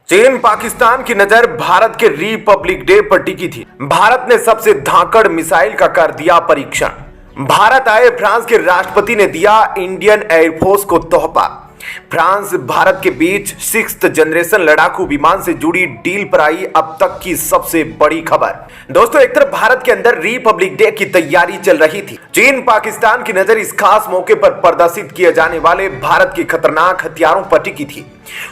चीन पाकिस्तान की नजर भारत के रिपब्लिक डे पर टिकी थी। भारत ने सबसे धाकड़ मिसाइल का कर दिया परीक्षण। भारत आए फ्रांस के राष्ट्रपति ने दिया इंडियन एयरफोर्स को तोहफा। फ्रांस भारत के बीच 6th जनरेशन लड़ाकू विमान से जुड़ी डील पर आई अब तक की सबसे बड़ी खबर। दोस्तों, एक तरफ भारत के अंदर रिपब्लिक डे की तैयारी चल रही थी। चीन पाकिस्तान की नजर इस खास मौके पर प्रदर्शित किए जाने वाले भारत के खतरनाक हथियारों पर टिकी थी।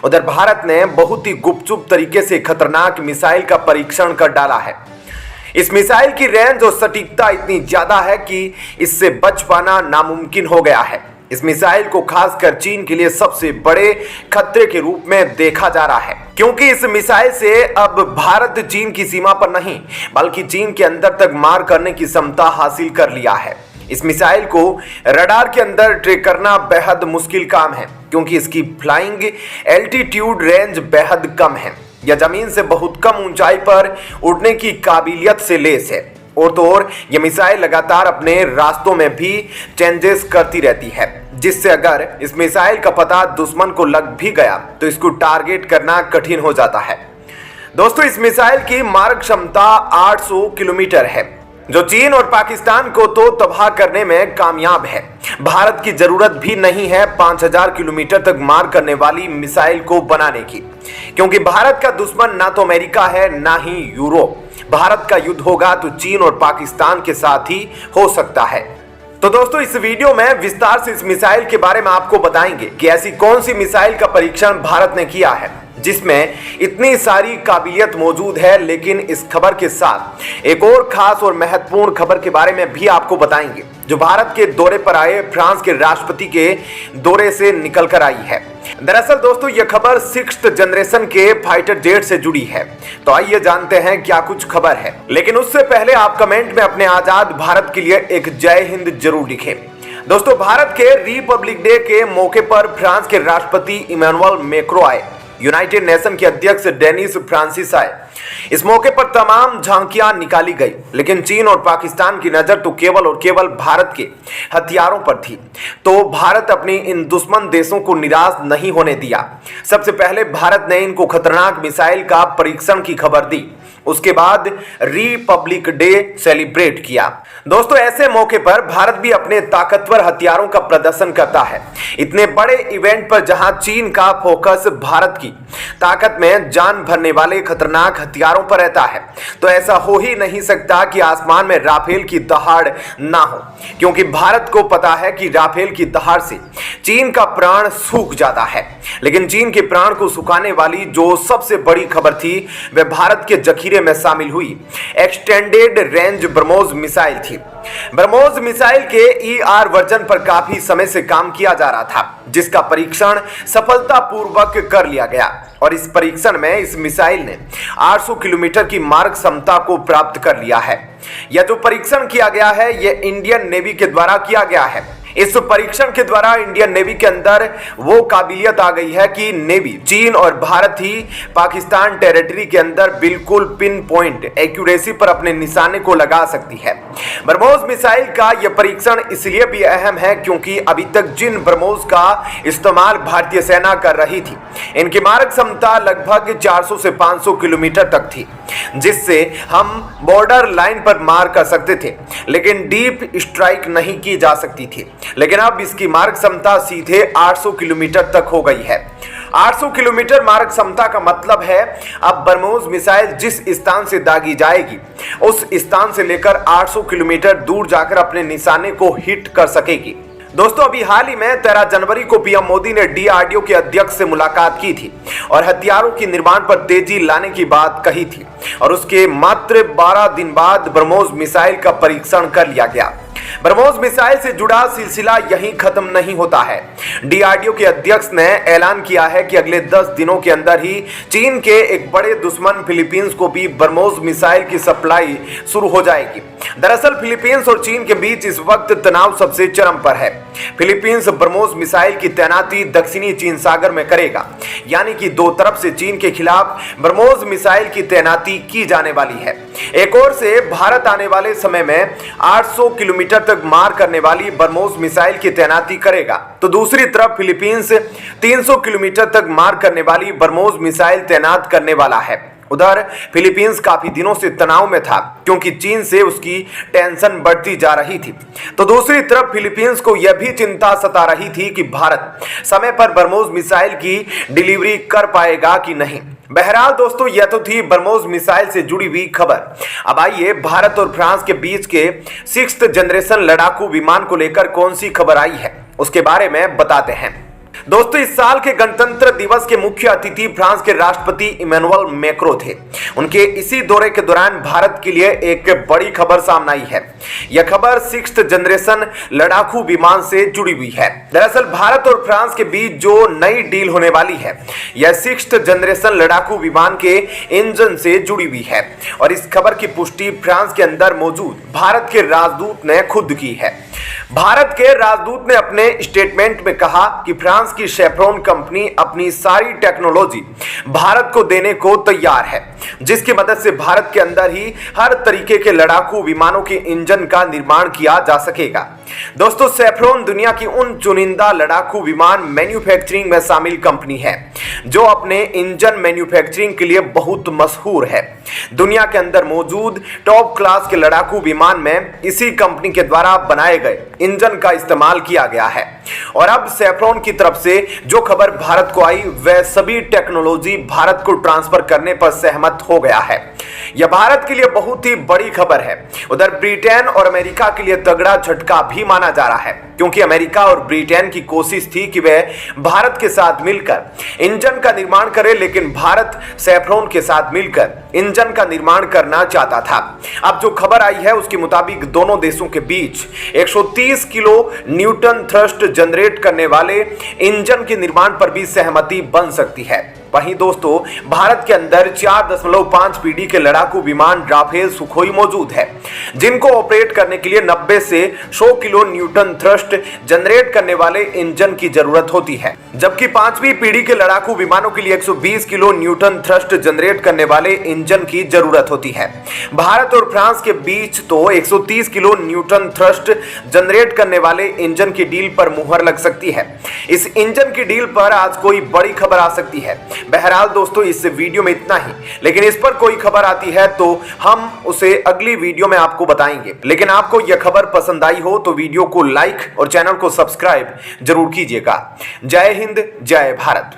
उधर भारत ने बहुत ही गुपचुप तरीके से खतरनाक मिसाइल का परीक्षण कर डाला है। इस मिसाइल की रेंज और सटीकता इतनी ज्यादा है कि इससे बच पाना नामुमकिन हो गया है। इस मिसाइल को खासकर चीन के लिए सबसे बड़े खतरे के रूप में देखा जा रहा है, क्योंकि इस मिसाइल से अब भारत चीन की सीमा पर नहीं बल्कि चीन के अंदर तक मार करने की क्षमता हासिल कर लिया है। इस मिसाइल को रडार के अंदर ट्रैक करना बेहद मुश्किल काम है, क्योंकि इसकी फ्लाइंग एल्टीट्यूड रेंज बेहद कम है। यह जमीन से बहुत कम ऊंचाई पर उड़ने की काबिलियत से लेस है। और तो और यह मिसाइल लगातार अपने रास्तों में भी चेंजेस करती रहती है, जिससे अगर इस मिसाइल का पता दुश्मन को लग भी गया तो इसको टारगेट करना कठिन हो जाता है। दोस्तों, इस मिसाइल की मारक क्षमता 800 किलोमीटर है, जो चीन और पाकिस्तान को तो तबाह करने में कामयाब है। भारत की जरूरत भी नहीं है 5000 किलोमीटर तक मार करने वाली मिसाइल को बनाने की, क्योंकि भारत का दुश्मन ना तो अमेरिका है ना ही यूरोप। भारत का युद्ध होगा तो चीन और पाकिस्तान के साथ ही हो सकता है। तो दोस्तों, इस वीडियो में विस्तार से इस मिसाइल के बारे में आपको बताएंगे कि ऐसी कौन सी मिसाइल का परीक्षण भारत ने किया है जिसमें इतनी सारी काबिलियत मौजूद है। लेकिन इस खबर के साथ एक और खास और महत्वपूर्ण खबर के बारे में भी आपको बताएंगे, जो भारत के दौरे पर आए फ्रांस के राष्ट्रपति के दौरे से निकल कर आई है। दरअसल दोस्तों, यह खबर 6th जनरेशन के फाइटर जेट से जुड़ी है। तो आइए जानते हैं क्या कुछ खबर है। लेकिन उससे पहले आप कमेंट में अपने आजाद भारत के लिए एक जय हिंद जरूर लिखें। दोस्तों, भारत के रिपब्लिक डे के मौके पर फ्रांस के राष्ट्रपति इमैनुअल मैक्रों आए। यूनाइटेड नेशन के अध्यक्ष डेनिस फ्रांसिस आए। इस मौके पर तमाम झांकियां निकाली गई, लेकिन चीन और पाकिस्तान की नजर तो केवल और केवल भारत के हथियारों पर थी। तो भारत अपनी इन दुश्मन देशों को निराश नहीं होने दिया। सबसे पहले भारत ने इनको खतरनाक मिसाइल का परीक्षण की खबर दी, उसके बाद रिपब्लिक डे सेलिब्रेट किया। दोस्तों, ऐसे मौके पर भारत भी अपने ताकतवर हथियारों का प्रदर्शन करता है। इतने बड़े इवेंट पर जहां चीन का फोकस भारत की ताकत में जान भरने वाले खतरनाक हथियारों पर रहता है, तो ऐसा हो ही नहीं सकता कि आसमान में राफेल की दहाड़ ना हो, क्योंकि भारत को पता है कि राफेल की दहाड़ से चीन का प्राण सूख जाता है। लेकिन चीन के प्राण को सुखाने वाली जो सबसे बड़ी खबर थी वह भारत के जखीरे में शामिल हुई एक्सटेंडेड रेंज ब्रह्मोस मिसाइल थी। ब्रह्मोस मिसाइल के ER वर्जन पर काफी समय से काम किया जा रहा था, जिसका परीक्षण सफलतापूर्वक कर लिया गया। और इस परीक्षण में इस मिसाइल ने 800 किलोमीटर की मारक क्षमता को प्राप्त कर लिया है। यह जो परीक्षण किया गया है यह इंडियन नेवी के द्वारा किया गया है। इस परीक्षण के द्वारा इंडियन नेवी के अंदर वो काबिलियत आ गई है कि नेवी चीन और भारत ही पाकिस्तान टेरिटरी के अंदर बिल्कुल पिन पॉइंट एक्यूरेसी पर अपने निशाने को लगा सकती है। ब्रह्मोस मिसाइल का यह परीक्षण इसलिए भी अहम है क्योंकि अभी तक जिन ब्रह्मोस का इस्तेमाल भारतीय सेना कर रही थी, इनकी मारक क्षमता लगभग 400 से 500 किलोमीटर तक थी, जिससे हम बॉर्डर लाइन पर मार कर सकते थे, लेकिन डीप स्ट्राइक नहीं की जा सकती थी। लेकिन अब इसकी मारक क्षमता सीधे 800 किलोमीटर तक हो गई है। 800 किलोमीटर मारक क्षमता का मतलब है अब ब्रह्मोस मिसाइल जिस स्थान से दागी जाएगी उस स्थान से लेकर 800 किलोमीटर दूर जाकर अपने निशाने को हिट कर सकेगी। दोस्तों, अभी हाल ही में 13 जनवरी को पीएम मोदी ने DRDO के अध्यक्ष से मुलाकात की थी और हथियारों के निर्माण पर तेजी लाने की बात कही थी। और उसके मात्र 12 दिन बाद ब्रह्मोस मिसाइल का परीक्षण कर लिया गया। ब्रह्मोस मिसाइल से जुड़ा सिलसिला यहीं खत्म नहीं होता है। DRDO के अध्यक्ष ने ऐलान किया है कि अगले 10 दिनों के अंदर ही चीन के एक बड़े दुश्मन फिलीपींस को भी ब्रह्मोस मिसाइल की सप्लाई शुरू हो जाएगी। दरअसल फिलीपींस और चीन के बीच इस वक्त तनाव सबसे चरम पर है। फिलीपींस ब्रह्मोस मिसाइल की तैनाती दक्षिणी चीन सागर में करेगा, यानी कि दो तरफ से चीन के खिलाफ ब्रह्मोस मिसाइल की तैनाती की जाने वाली है। एक ओर से भारत आने वाले समय में 800 किलोमीटर तक मार करने वाली ब्रह्मोस मिसाइल की तैनाती करेगा, तो दूसरी तरफ फिलीपींस 300 किलोमीटर तक मार करने वाली ब्रह्मोस मिसाइल तैनात करने वाला है। उधर फिलीपींस काफी दिनों से तनाव में था क्योंकि चीन से उसकी टेंशन बढ़ती जा रही थी। तो दूसरी तरफ फिलीपींस को यह भी चिंता सता रही थी कि भारत समय पर ब्रह्मोस मिसाइल की डिलीवरी कर पाएगा कि नहीं। बहरहाल दोस्तों, यह तो थी ब्रह्मोस मिसाइल से जुड़ी हुई खबर। अब आइए भारत और फ्रांस के बीच के 6th जनरेशन लड़ाकू विमान को लेकर कौन सी खबर आई है उसके बारे में बताते हैं। दोस्तों, इस साल के गणतंत्र दिवस के मुख्य अतिथि फ्रांस के राष्ट्रपति इमैनुअल मैक्रों थे। उनके इसी दौरे के दौरान भारत के लिए एक बड़ी खबर सामने आई है। यह खबर 6th जनरेशन लड़ाकू विमान से जुड़ी हुई है। दरअसल भारत और फ्रांस के बीच जो नई डील होने वाली है, यह 6th जनरेशन लड़ाकू विमान के इंजन से जुड़ी हुई है और इस खबर की पुष्टि फ्रांस के अंदर मौजूद भारत के राजदूत ने खुद की है। भारत के राजदूत ने अपने स्टेटमेंट में कहा कि फ्रांस की सेफ्रॉन कंपनी अपनी सारी टेक्नोलॉजी भारत को देने को तैयार है, जिसकी मदद से भारत के अंदर ही हर तरीके के लड़ाकू विमानों के इंजन का निर्माण किया जा सकेगा। दोस्तों, सेफ्रॉन दुनिया की उन चुनिंदा लड़ाकू विमान मैन्युफैक्चरिंग में शामिल कंपनी है जो अपने इंजन मैन्युफैक्चरिंग के लिए बहुत मशहूर है। दुनिया के अंदर मौजूद टॉप क्लास के लड़ाकू विमान में इसी कंपनी के द्वारा बनाए गए इंजन का इस्तेमाल किया गया है। और अब सेफ्रॉन की तरफ से जो खबर भारत को आई, वह सभी टेक्नोलॉजी भारत को ट्रांसफर करने पर सहमत हो गया है। यह भारत के लिए बहुत ही बड़ी खबर है। उधर ब्रिटेन और अमेरिका के लिए तगड़ा झटका भी माना जा रहा है, क्योंकि अमेरिका और ब्रिटेन की कोशिश थी कि वह भारत के साथ मिलकर इंजन का निर्माण करे, लेकिन भारत सेफ्रॉन के साथ मिलकर इंजन का निर्माण करना चाहता था। अब जो खबर आई है उसके मुताबिक दोनों देशों के बीच 130 किलो न्यूटन थ्रस्ट जनरेट करने वाले इंजन के निर्माण पर भी सहमति बन सकती है। वहीं दोस्तों, भारत के अंदर 4.5 पीढ़ी के लड़ाकू विमान राफेल सुखोई मौजूद है, जिनको ऑपरेट करने के लिए 90 से 100 किलो न्यूटन थ्रस्ट जनरेट करने वाले इंजन की जरूरत होती है, जबकि 5वीं पीढ़ी के लड़ाकू विमानों के लिए 120 किलो न्यूटन थ्रस्ट जनरेट करने वाले इंजन की जरूरत होती है। भारत और फ्रांस के बीच तो 130 किलो न्यूटन थ्रस्ट जनरेट करने वाले इंजन की डील पर मुहर लग सकती है। इस इंजन की डील पर आज कोई बड़ी खबर आ सकती है। बहरहाल दोस्तों, इस वीडियो में इतना ही, लेकिन इस पर कोई खबर आती है तो हम उसे अगली वीडियो में आपको बताएंगे। लेकिन आपको यह खबर पसंद आई हो तो वीडियो को लाइक और चैनल को सब्सक्राइब जरूर कीजिएगा। जय हिंद, जय भारत।